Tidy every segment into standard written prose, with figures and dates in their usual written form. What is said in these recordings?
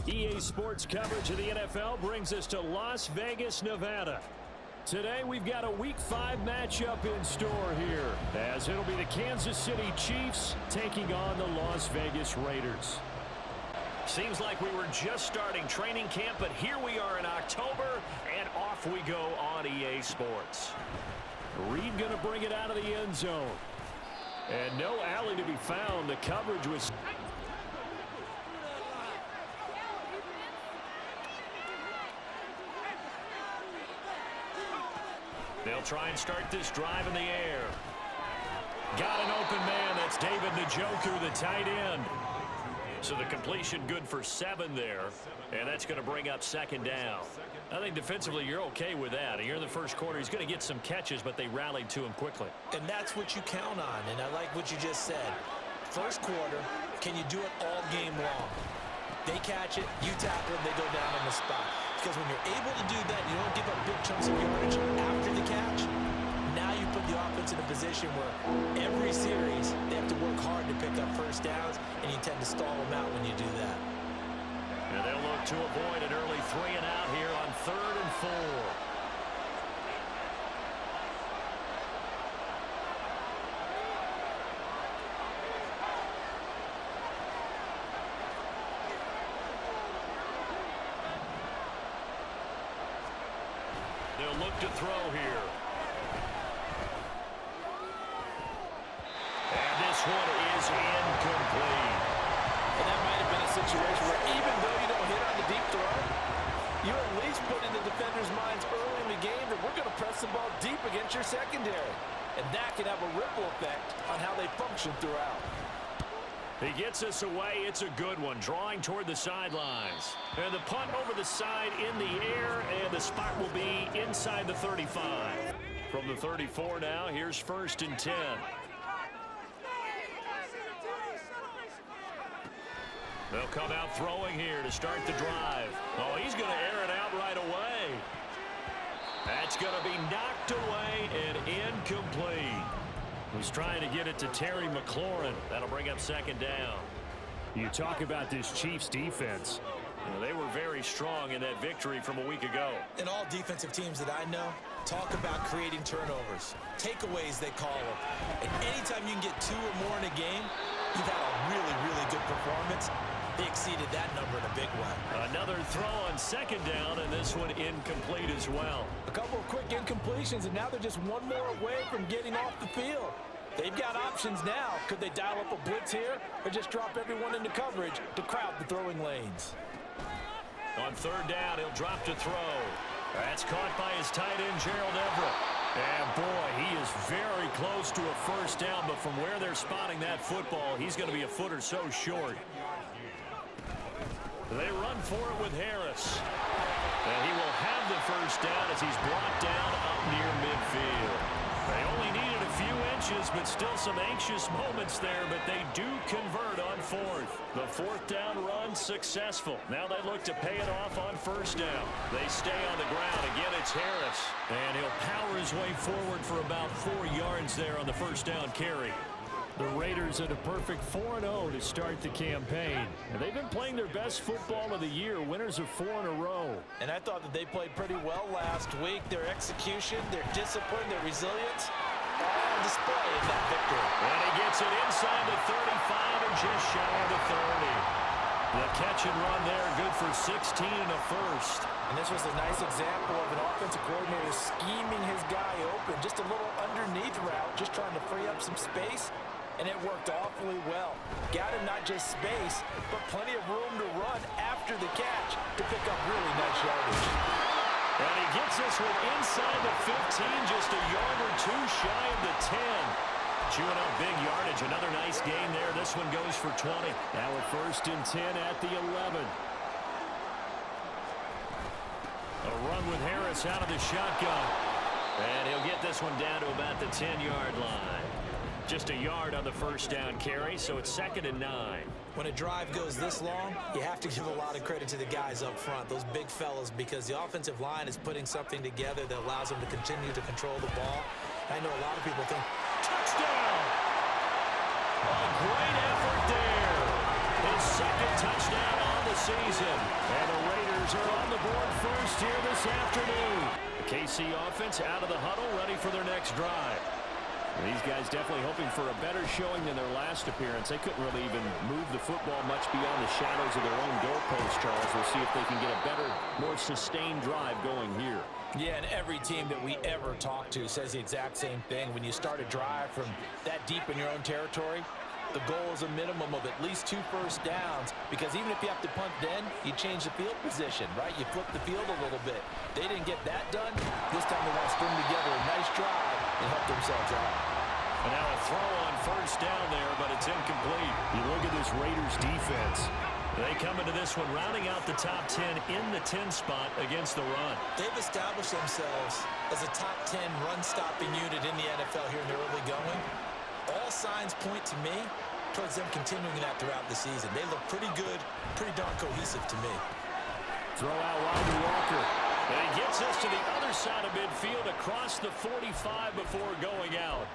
EA Sports coverage of the NFL brings us to Las Vegas, Nevada. Today we've got a Week 5 matchup in store here, as it'll be the Kansas City Chiefs taking on the Las Vegas Raiders. Seems like we were just starting training camp, but here we are in October, and off we go on EA Sports. Reed going to bring it out of the end zone. And no alley to be found. The coverage was... They'll try and start this drive in the air. Got an open man. That's David Njoku, the tight end. So the completion good for 7 there, and that's going to bring up second down. I think defensively you're okay with that. Here in the first quarter, he's going to get some catches, but they rallied to him quickly. And that's what you count on, and I like what you just said. First quarter, can you do it all game long? They catch it, you tackle it, they go down on the spot. Because when you're able to do that, you don't give up big chunks of yardage after the catch. Now you put the offense in a position where every series they have to work hard to pick up first downs, and you tend to stall them out when you do that. And they'll look to avoid an early 3 and out here on 3rd and 4. They'll look to throw here. And this one is incomplete. And that might have been a situation where even though you don't hit on the deep throw, you at least put in the defender's minds early in the game that we're going to press the ball deep against your secondary. And that can have a ripple effect on how they function throughout. He gets us away. It's a good one, drawing toward the sidelines. And the punt over the side in the air, and the spot will be inside the 35. From the 34 now, here's 1st and 10. They'll come out throwing here to start the drive. Oh, he's going to air it out right away. That's going to be knocked away and incomplete. He's trying to get it to Terry McLaurin. That'll bring up second down. You talk about this Chiefs defense. They were very strong in that victory from a week ago. And all defensive teams that I know talk about creating turnovers. Takeaways, they call them. And anytime you can get 2 or more in a game, you've had a really, really good performance. They exceeded that number in a big way. Another throw on second down, and this one incomplete as well. A couple of quick incompletions, and now they're just one more away from getting off the field. They've got options now. Could they dial up a blitz here or just drop everyone into coverage to crowd the throwing lanes? On 3rd down, he'll drop to throw. That's caught by his tight end, Gerald Everett. And, boy, he is very close to a first down, but from where they're spotting that football, he's going to be a foot or so short. They run for it with Harris. And he will have the first down as he's brought down up near midfield. They only needed a few inches, but still some anxious moments there, but they do convert on 4th. The 4th down run successful. Now they look to pay it off on 1st down. They stay on the ground. Again, it's Harris. And he'll power his way forward for about 4 yards there on the 1st down carry. The Raiders at a perfect 4-0 to start the campaign. And they've been playing their best football of the year, winners of 4 in a row. And I thought that they played pretty well last week. Their execution, their discipline, their resilience, all on display in that victory. And he gets it inside the 35 and just shy of the 30. The catch and run there, good for 16 and a first. And this was a nice example of an offensive coordinator scheming his guy open. Just a little underneath route, just trying to free up some space. And it worked awfully well. Got him not just space, but plenty of room to run after the catch to pick up really nice yardage. And he gets this one inside the 15, just a yard or 2 shy of the 10. Chewing up big yardage. Another nice gain there. This one goes for 20. Now a 1st and 10 at the 11. A run with Harris out of the shotgun. And he'll get this one down to about the 10-yard line. Just a yard on the 1st down carry, so it's 2nd and 9. When a drive goes this long, you have to give a lot of credit to the guys up front, those big fellas, because the offensive line is putting something together that allows them to continue to control the ball. I know a lot of people think, touchdown! A great effort there. His 2nd touchdown on the the season. And the Raiders are on the board first here this afternoon. The KC offense out of the huddle, ready for their next drive. These guys definitely hoping for a better showing than their last appearance. They couldn't really even move the football much beyond the shadows of their own goalpost, Charles. We'll see if they can get a better, more sustained drive going here. Yeah, and every team that we ever talk to says the exact same thing. When you start a drive from that deep in your own territory, the goal is a minimum of at least 2 first downs, because even if you have to punt then, you change the field position, right? You flip the field a little bit. They didn't get that done. This time they want to string together a nice drive and help themselves out. And now a throw on first down there, but it's incomplete. You look at this Raiders defense. They come into this one rounding out the top 10 in the 10 spot against the run. They've established themselves as a top 10 run-stopping unit in the NFL here in the early going. All signs point to me towards them continuing that throughout the season. They look pretty good, pretty darn cohesive to me. Throw out wide to Walker. And he gets us to the other side of midfield across the 45 before going out.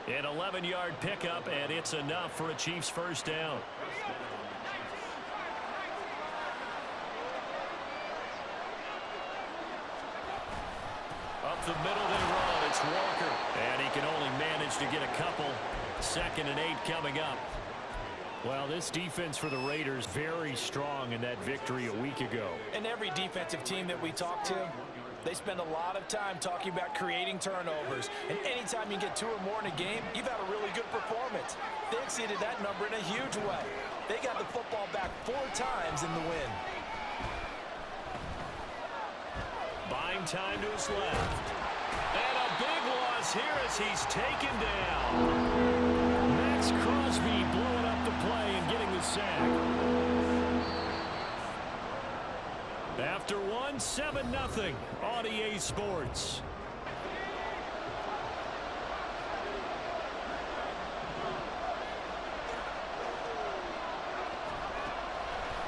An 11-yard pickup, and it's enough for a Chiefs first down. Up the middle they run. It's Walker. And he can only manage to get a couple. 2nd and 8 coming up. Well, this defense for the Raiders very strong in that victory a week ago. And every defensive team that we talk to, they spend a lot of time talking about creating turnovers. And anytime you get 2 or more in a game, you've had a really good performance. They exceeded that number in a huge way. They got the football back 4 times in the win. Buying time to his left. And a big loss here as he's taken down. Max Crosby blowing up the play and getting the sack. After 1, 7-0 on EA Sports.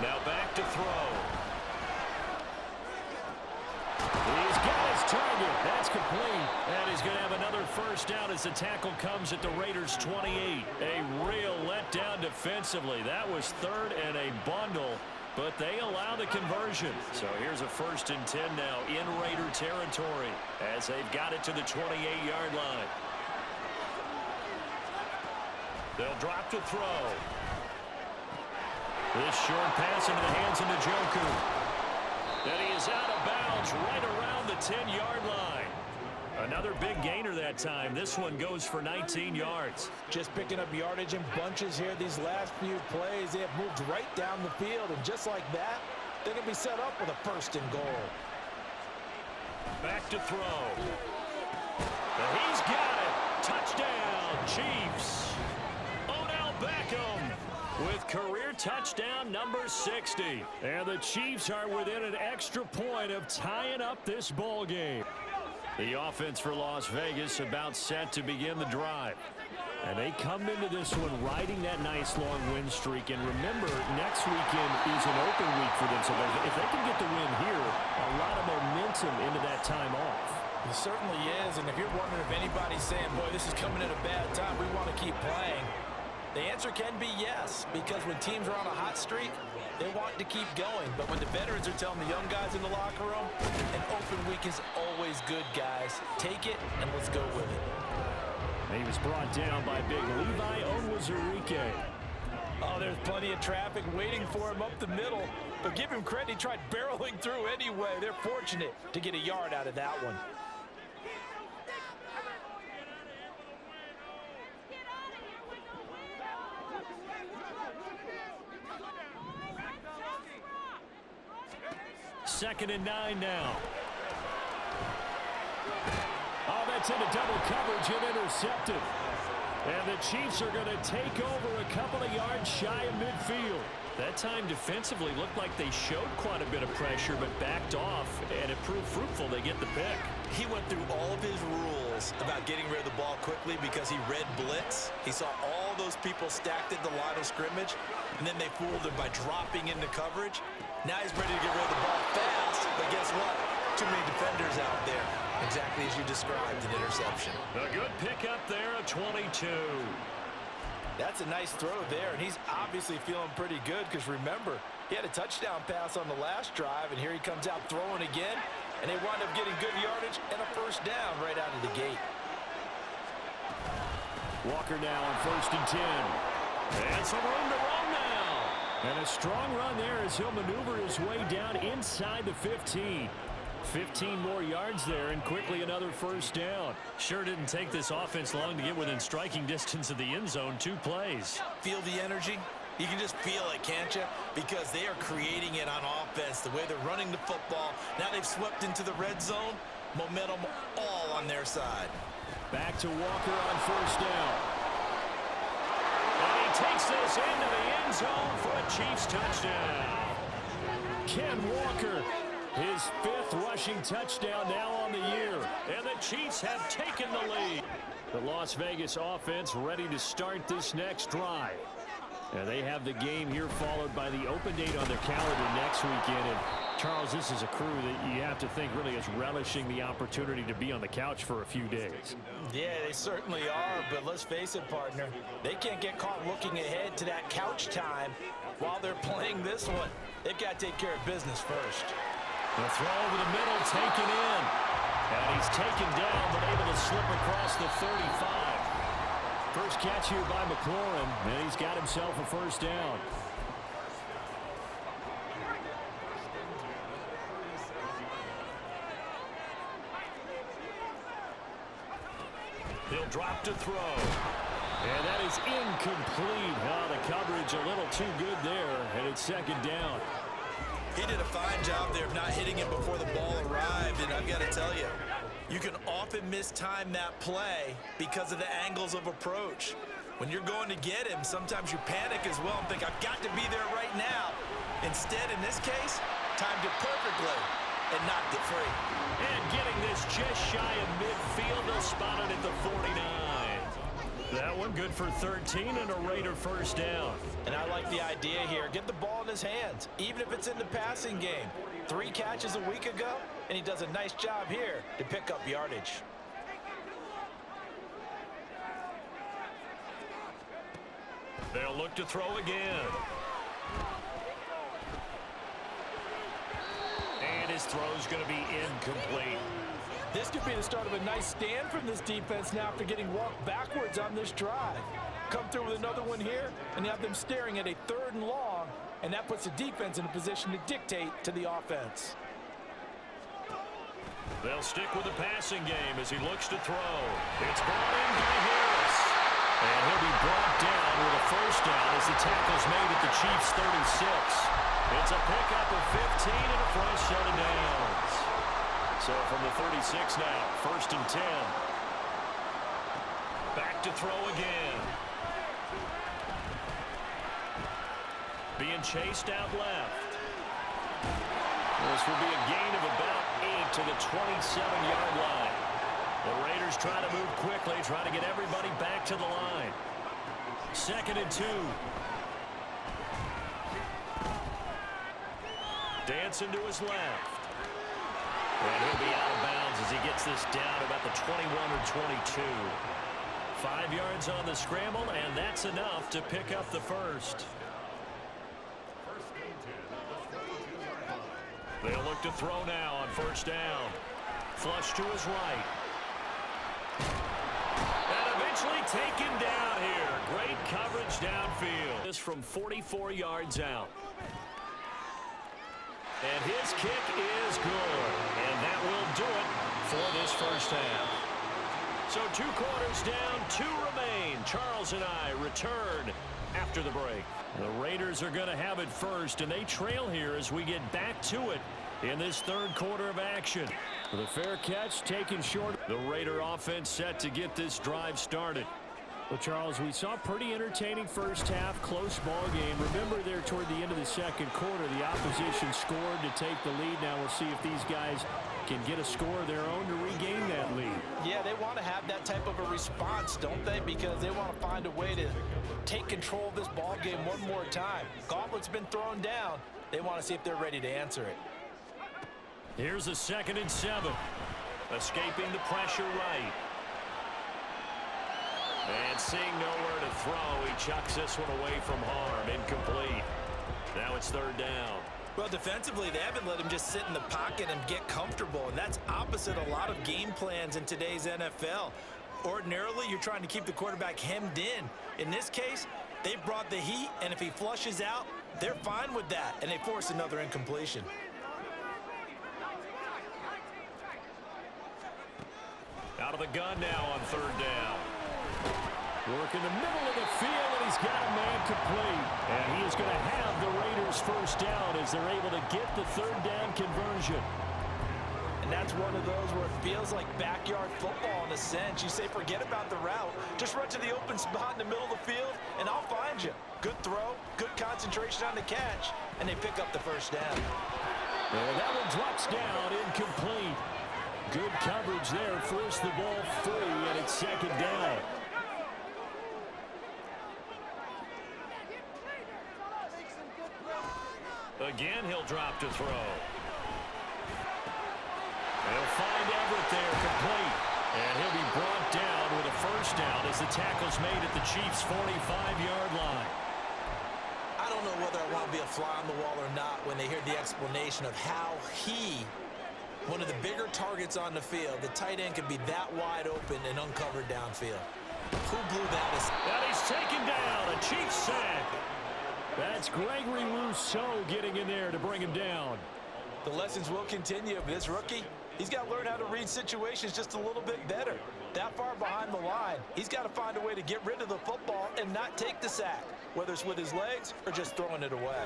Now back to throw. He's got his target. That's complete. And he's going to have another first down as the tackle comes at the Raiders' 28. A real letdown defensively. That was 3rd and a bundle, but they allow the conversion. So here's a 1st and 10 now in Raider territory as they've got it to the 28-yard line. They'll drop to throw. This short pass into the hands of Njoku. And he is out of bounds right around the 10-yard line. Another big gainer that time. This one goes for 19 yards. Just picking up yardage in bunches here these last few plays. They have moved right down the field, and just like that, they're going to be set up with a 1st and goal. Back to throw. And he's got it. Touchdown, Chiefs. Odell Beckham with career touchdown number 60. And the Chiefs are within an extra point of tying up this ball game. The offense for Las Vegas about set to begin the drive. And they come into this one riding that nice long win streak. And remember, next weekend is an open week for them. So if they can get the win here, a lot of momentum into that time off. It certainly is. And if you're wondering if anybody's saying, boy, this is coming at a bad time, we want to keep playing, the answer can be yes, because when teams are on a hot streak, they want to keep going. But when the veterans are telling the young guys in the locker room, an open week is always good, guys. Take it, and let's go with it. He was brought down by big Levi Onwuzurike. Oh, there's plenty of traffic waiting for him up the middle. But give him credit, he tried barreling through anyway. They're fortunate to get a yard out of that one. Second and 9 now. Oh, that's into double coverage and intercepted. And the Chiefs are going to take over a couple of yards shy of midfield. That time defensively looked like they showed quite a bit of pressure but backed off, and it proved fruitful. They get the pick. He went through all of his rules about getting rid of the ball quickly because he read blitz. He saw all those people stacked at the line of scrimmage, and then they fooled him by dropping into coverage. Now he's ready to get rid of the ball fast, but guess what? Too many defenders out there. Exactly as you described, an interception. A good pickup there, a 22. That's a nice throw there, and he's obviously feeling pretty good because remember, He had a touchdown pass on the last drive, and here he comes out throwing again, and they wind up getting good yardage and a first down right out of the gate. Walker now on 1st and 10. And some room to run now. And a strong run there as he'll maneuver his way down inside the 15. 15 more yards there, and quickly another first down. Sure didn't take this offense long to get within striking distance of the end zone. 2 plays. Feel the energy? You can just feel it, can't you? Because they are creating it on offense, the way they're running the football. Now they've swept into the red zone. Momentum all on their side. Back to Walker on 1st down. And he takes this into the end zone for a Chiefs touchdown. Ken Walker, his 5th rushing touchdown now on the year. And the Chiefs have taken the lead. The Las Vegas offense ready to start this next drive. And they have the game here followed by the open date on their calendar next weekend. And Charles, this is a crew that you have to think really is relishing the opportunity to be on the couch for a few days. Yeah, they certainly are, but let's face it, partner. They can't get caught looking ahead to that couch time while they're playing this one. They've got to take care of business first. The throw over the middle taken in. And he's taken down but able to slip across the 35. First catch here by McLaurin, and he's got himself a first down. He'll drop to throw. And that is incomplete. Oh, the coverage a little too good there, and it's 2nd down. He did a fine job there of not hitting it before the ball arrived, and I've got to tell you, you can often mistime that play because of the angles of approach. When you're going to get him, sometimes you panic as well and think, I've got to be there right now. Instead, in this case, timed it perfectly and knocked it free. And getting this just shy of midfield, they'll spot it at the 49. That one good for 13 and a Raider first down. And I like the idea here. Get the ball in his hands, even if it's in the passing game. 3 catches a week ago, and he does a nice job here to pick up yardage. They'll look to throw again. And his throw's going to be incomplete. This could be the start of a nice stand from this defense now after getting walked backwards on this drive. Come through with another one here, and you have them staring at a 3rd and long, and that puts the defense in a position to dictate to the offense. They'll stick with the passing game as he looks to throw. It's brought in by Harris. And he'll be brought down with a first down as the tackle's made at the Chiefs' 36. It's a pickup of 15 and a fresh set of downs. So from the 36 now, 1st and 10. Back to throw again. Being chased out left. This will be a gain of about 8 to the 27-yard line. The Raiders trying to move quickly, trying to get everybody back to the line. 2nd and 2. Dancing to his left. And he'll be out of bounds as he gets this down about the 21 or 22. 5 yards on the scramble, and that's enough to pick up the first. They'll look to throw now on 1st down. Flush to his right. And eventually taken down here. Great coverage downfield. This from 44 yards out. And his kick is good. And that will do it for this first half. So 2 quarters down, 2 remain. Charles and I return after the break. The Raiders are going to have it first, and they trail here as we get back to it in this 3rd quarter of action. With a fair catch taken short. The Raider offense set to get this drive started. Well, Charles, we saw a pretty entertaining first half, close ball game. Remember there toward the end of the 2nd quarter, the opposition scored to take the lead. Now we'll see if these guys can get a score of their own to regain that lead. Yeah, they want to have that type of a response, don't they? Because they want to find a way to take control of this ball game one more time. Gauntlet's been thrown down. They want to see if they're ready to answer it. Here's a 2nd and 7. Escaping the pressure right. And seeing nowhere to throw, he chucks this one away from harm. Incomplete. Now it's third down. Well, defensively, they haven't let him just sit in the pocket and get comfortable, and that's opposite a lot of game plans in today's NFL. Ordinarily, you're trying to keep the quarterback hemmed in. In this case, they've brought the heat, and if he flushes out, they're fine with that, and they force another incompletion. Out of the gun now on third down. Work in the middle of the field, and he's got a man complete. And he is going to have the Raiders first down as they're able to get the third down conversion. And that's one of those where it feels like backyard football in a sense. You say forget about the route. Just run to the open spot in the middle of the field, and I'll find you. Good throw, good concentration on the catch, and they pick up the first down. And that one drops down, incomplete. Good coverage there, forced the ball free, and it's second down. Again, he'll drop to throw. He'll find Everett there, complete. And he'll be brought down with a first down as the tackle's made at the Chiefs' 45-yard line. I don't know whether I want to be a fly on the wall or not when they hear the explanation of how he, one of the bigger targets on the field, the tight end can be that wide open and uncovered downfield. Who blew that? And he's taken down, a Chiefs sack. That's Gregory Rousseau getting in there to bring him down. The lessons will continue, but this rookie, he's got to learn how to read situations just a little bit better. That far behind the line, he's got to find a way to get rid of the football and not take the sack, whether it's with his legs or just throwing it away.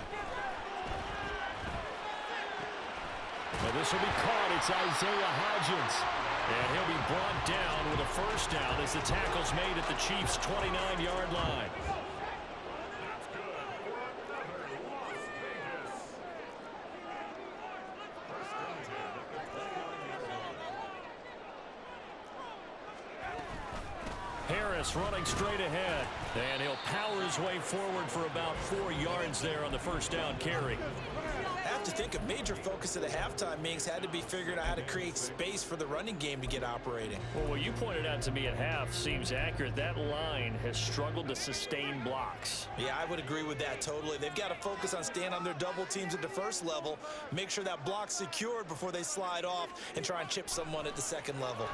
Well, this will be caught. It's Isaiah Hodgins. And he'll be brought down with a first down as the tackle's made at the Chiefs' 29-yard line. Harris running straight ahead. And he'll power his way forward for about 4 yards there on the first down carry. I have to think a major focus of the halftime meetings had to be figuring out how to create space for the running game to get operating. Well, what you pointed out to me at half seems accurate. That line has struggled to sustain blocks. Yeah, I would agree with that totally. They've got to focus on staying on their double teams at the first level, make sure that block's secured before they slide off and try and chip someone at the second level.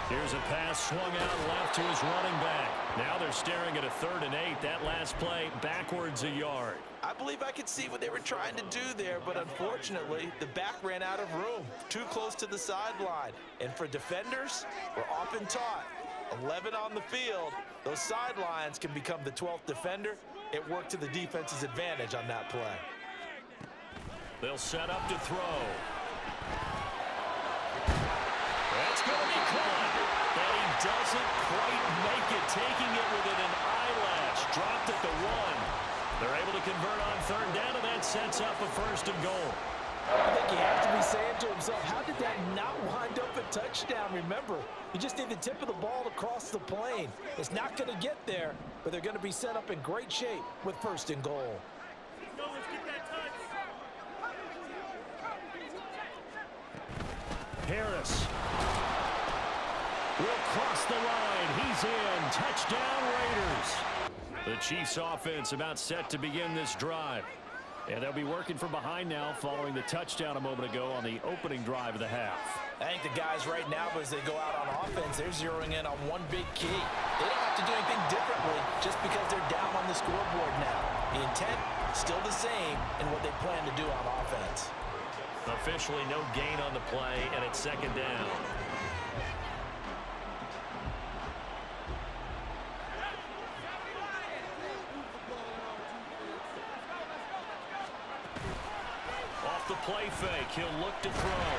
Here's a pass swung out left to his running back. Now they're staring at a 3rd and 8. That last play backwards a yard. I believe I could see what they were trying to do there, but unfortunately, the back ran out of room, too close to the sideline. And for defenders, we're often taught, 11 on the field, those sidelines can become the 12th defender. It worked to the defense's advantage on that play. They'll set up to throw. That's going to be caught. And he doesn't quite make it, taking it within an eyelash. Dropped at the 1. They're able to convert on 3rd down, and that sets up a 1st and goal. I think he has to be saying to himself, how did that not wind up a touchdown? Remember, you just need the tip of the ball to cross the plane. It's not going to get there, but they're going to be set up in great shape with 1st and goal. Harris will cross the line. He's in. Touchdown, Raiders. The Chiefs offense about set to begin this drive. And they'll be working from behind now following the touchdown a moment ago on the opening drive of the half. I think the guys right now, as they go out on offense, they're zeroing in on one big key. They don't have to do anything differently just because they're down on the scoreboard now. The intent, still the same in what they plan to do on offense. Officially no gain on the play, and it's 2nd down. Off the play fake, he'll look to throw.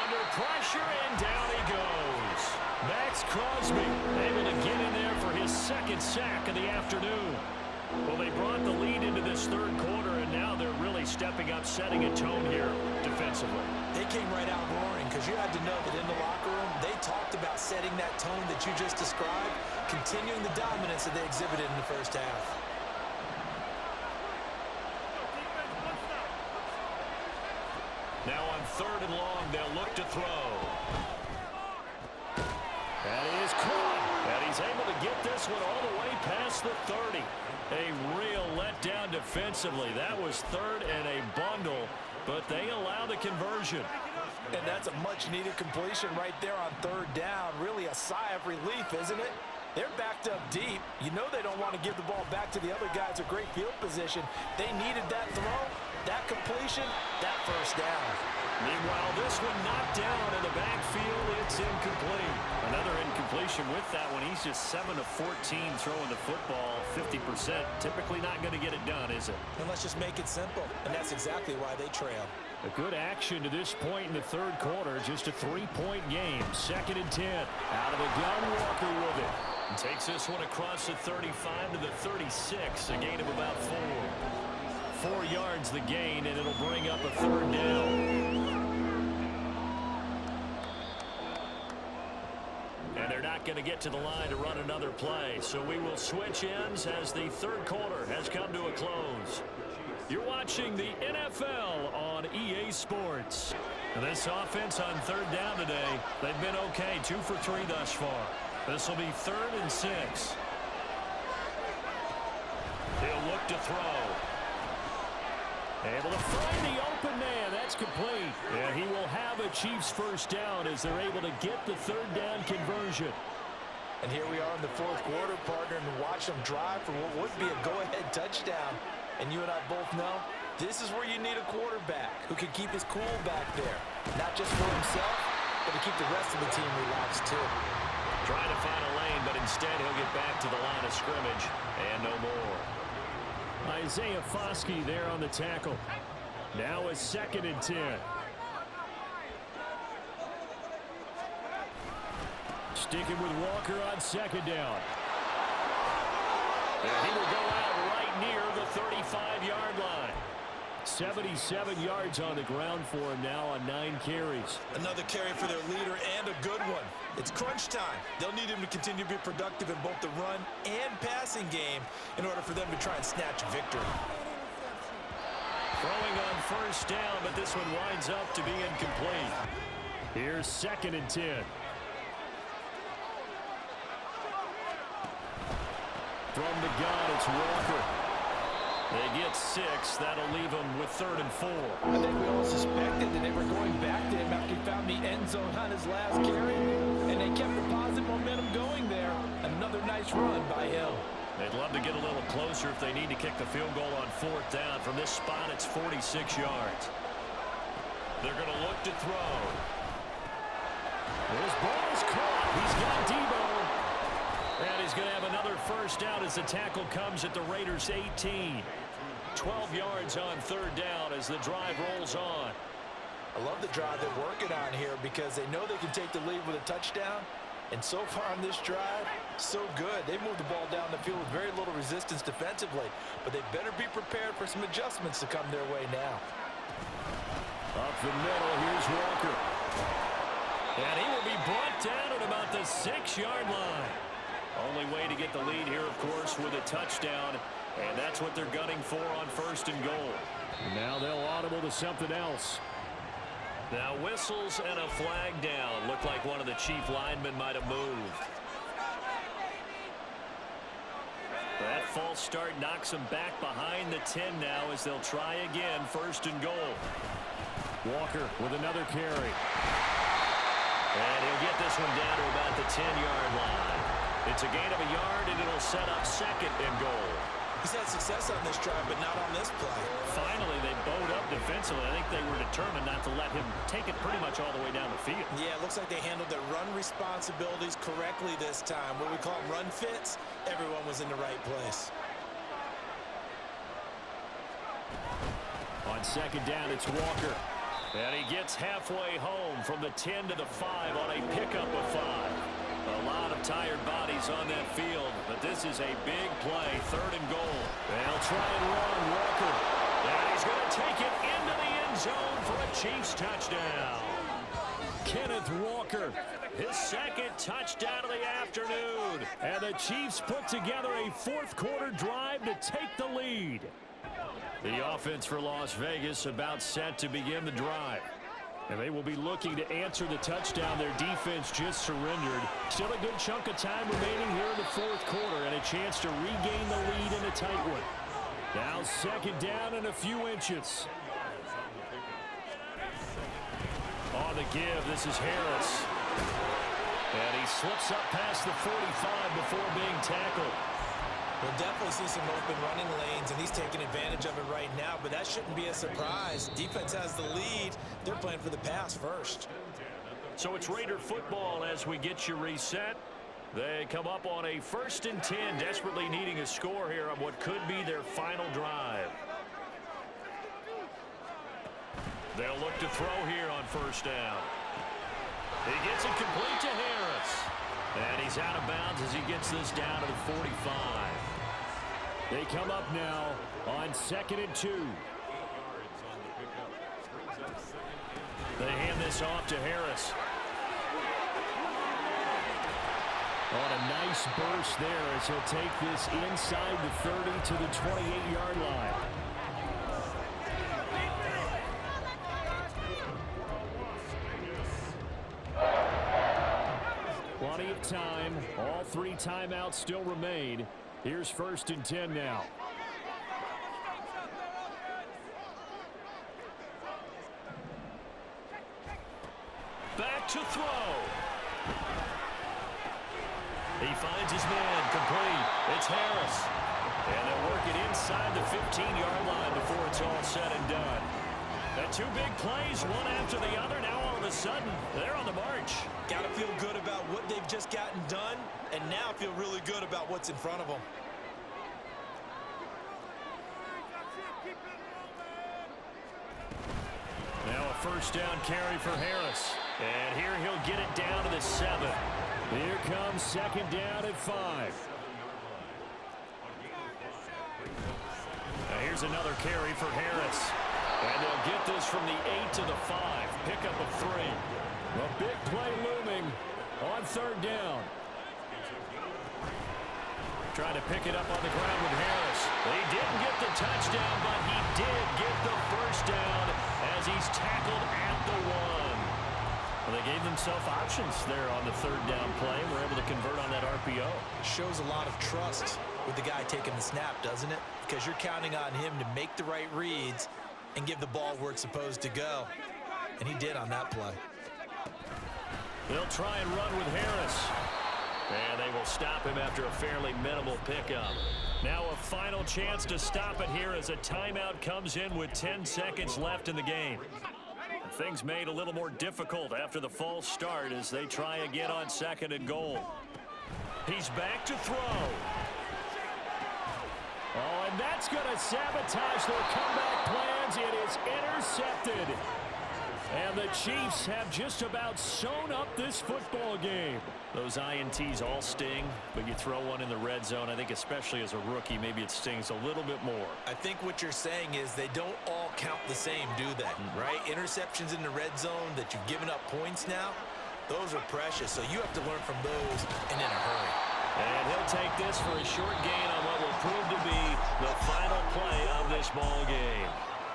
Under pressure, and down he goes. Max Crosby able to get in there for his 2nd sack of the afternoon. Well, they brought the lead into this 3rd quarter, and now they're really stepping up, setting a tone here defensively. They came right out roaring because you had to know that in the locker room, they talked about setting that tone that you just described, continuing the dominance that they exhibited in the first half. Now on 3rd and long, they'll look to throw. That is caught. And he's He's able to get this one all the way past the 30. A real letdown defensively. That was third and a bundle, but they allow the conversion. And that's a much-needed completion right there on third down. Really a sigh of relief, isn't it? They're backed up deep. You know they don't want to give the ball back to the other guys. A great field position. They needed that throw, that completion, that first down. Meanwhile, this one knocked down in the backfield. It's incomplete. Another incompletion with that one. He's just 7 of 14 throwing the football, 50%. Typically not going to get it done, is it? And let's just make it simple. And that's exactly why they trail. A good action to this point in the third quarter. Just a 3-point game. 2nd and 10. Out of the gun, Walker with it. And takes this one across the 35 to the 36. A gain of about 4. 4 yards the gain, and it'll bring up a third down. And they're not going to get to the line to run another play. So we will switch ends as the third quarter has come to a close. You're watching the NFL on EA Sports. And this offense on third down today, they've been okay. 2 for 3 thus far. This will be 3rd and 6. He'll look to throw. Able to find the open man. That's complete. And he will have a Chiefs first down as they're able to get the third down conversion. And here we are in the fourth quarter, partner, and watch them drive for what would be a go-ahead touchdown. And you and I both know this is where you need a quarterback who can keep his cool back there. Not just for himself, but to keep the rest of the team relaxed too. Trying to find a lane, but instead he'll get back to the line of scrimmage. And no more. Isaiah Foskey there on the tackle. Now a 2nd and 10. Sticking with Walker on 2nd down. And he will go out right near the 35-yard line. 77 yards on the ground for him now on 9 carries. Another carry for their leader and a good one. It's crunch time. They'll need him to continue to be productive in both the run and passing game in order for them to try and snatch a victory. Throwing on first down, but this one winds up to be incomplete. Here's 2nd and 10. From the gun, it's Walker. They get 6. That'll leave them with 3rd and 4. I think we all suspected that they were going back to him after he found the end zone on his last carry, and they kept the positive momentum going there. Another nice run by him. They'd love to get a little closer if they need to kick the field goal on 4th down. From this spot, it's 46 yards. They're going to look to throw. This ball's caught. He's got Debo. And he's going to have another first down as the tackle comes at the Raiders' 18. 12 yards on 3rd down as the drive rolls on. I love the drive they're working on here because they know they can take the lead with a touchdown. And so far on this drive, so good. They moved the ball down the field with very little resistance defensively. But they better be prepared for some adjustments to come their way now. Up the middle, here's Walker. And he will be brought down at about the 6-yard line. Only way to get the lead here, of course, with a touchdown. And that's what they're gunning for on 1st and goal. Now they'll audible to something else. Now whistles and a flag down. Looked like one of the Chief linemen might have moved. That false start knocks them back behind the 10 now as they'll try again. 1st and goal. Walker with another carry. And he'll get this one down to about the 10-yard line. It's a gain of a yard, and it'll set up 2nd and goal. He's had success on this drive, but not on this play. Finally, they bowed up defensively. I think they were determined not to let him take it pretty much all the way down the field. Yeah, it looks like they handled their run responsibilities correctly this time. What we call them run fits, everyone was in the right place. On 2nd down, it's Walker. And he gets halfway home from the 10 to the 5 on a pickup of 5. A lot of tired bodies on that field, but this is a big play. 3rd and goal. They'll try and run Walker. And he's going to take it into the end zone for a Chiefs touchdown. Kenneth Walker, his 2nd touchdown of the afternoon. And the Chiefs put together a 4th quarter drive to take the lead. The offense for Las Vegas about set to begin the drive. And they will be looking to answer the touchdown their defense just surrendered. Still a good chunk of time remaining here in the fourth quarter and a chance to regain the lead in a tight one. Now second down and a few inches. On the give, this is Harris. And he slips up past the 45 before being tackled. We'll definitely see some open running lanes, and he's taking advantage of it right now, but that shouldn't be a surprise. Defense has the lead. They're playing for the pass first. So it's Raider football as we get you reset. They come up on a 1st and 10, desperately needing a score here on what could be their final drive. They'll look to throw here on 1st down. He gets it complete to Harris. And he's out of bounds as he gets this down to the 45. They come up now on 2nd and 2. They hand this off to Harris. On a nice burst there as he'll take this inside the 30 to the 28-yard line. Plenty of time. All 3 timeouts still remain. Here's 1st and 10 now. Back to throw. He finds his man complete. It's Harris. And they'll work it inside the 15-yard line before it's all said and done. The 2 big plays, one after the other. Now all of a sudden, they're on the march. Got to feel good about what they've just gotten done, and now feel really good about what's in front of them. Now a 1st down carry for Harris. And here he'll get it down to the 7. Here comes 2nd down at 5. Now here's another carry for Harris. And they'll get this from the 8 to the 5. Pickup of 3. A big play looming on 3rd down. Trying to pick it up on the ground with Harris. He didn't get the touchdown, but he did get the 1st down as he's tackled at the 1. Well, they gave themselves options there on the 3rd down play. Were able to convert on that RPO. Shows a lot of trust with the guy taking the snap, doesn't it? Because you're counting on him to make the right reads and give the ball where it's supposed to go. And he did on that play. They'll try and run with Harris. And they will stop him after a fairly minimal pickup. Now a final chance to stop it here as a timeout comes in with 10 seconds left in the game. Things made a little more difficult after the false start as they try again on 2nd and goal. He's back to throw. Oh, and that's going to sabotage their comeback plans. It is intercepted. And the Chiefs have just about sewn up this football game. Those INTs all sting, but you throw one in the red zone, I think especially as a rookie, maybe it stings a little bit more. I think what you're saying is they don't all count the same, do they? Right? Interceptions in the red zone that you've given up points now, those are precious. So you have to learn from those and in a hurry. And he'll take this for a short gain on what will prove to be the final play of this ball game.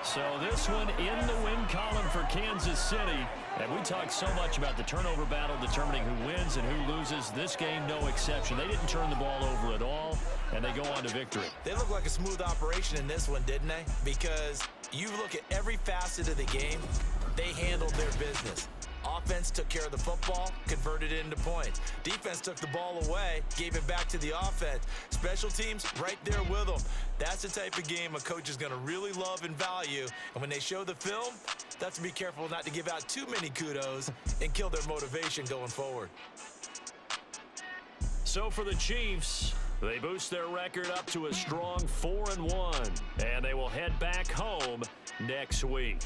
So this one in the win column for Kansas City. And we talked so much about the turnover battle determining who wins and who loses. This game, no exception. They didn't turn the ball over at all, and they go on to victory. They look like a smooth operation in this one, didn't they? Because you look at every facet of the game, they handled their business. Offense took care of the football, converted it into points. Defense took the ball away, gave it back to the offense. Special teams right there with them. That's the type of game a coach is going to really love and value. And when they show the film, they have to be careful not to give out too many kudos and kill their motivation going forward. So for the Chiefs, they boost their record up to a strong 4-1, and they will head back home next week.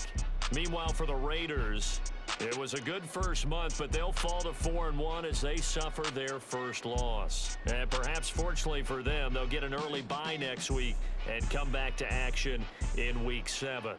Meanwhile, for the Raiders, it was a good first month, but they'll fall to 4-1 as they suffer their first loss. And perhaps fortunately for them, they'll get an early bye next week and come back to action in Week 7.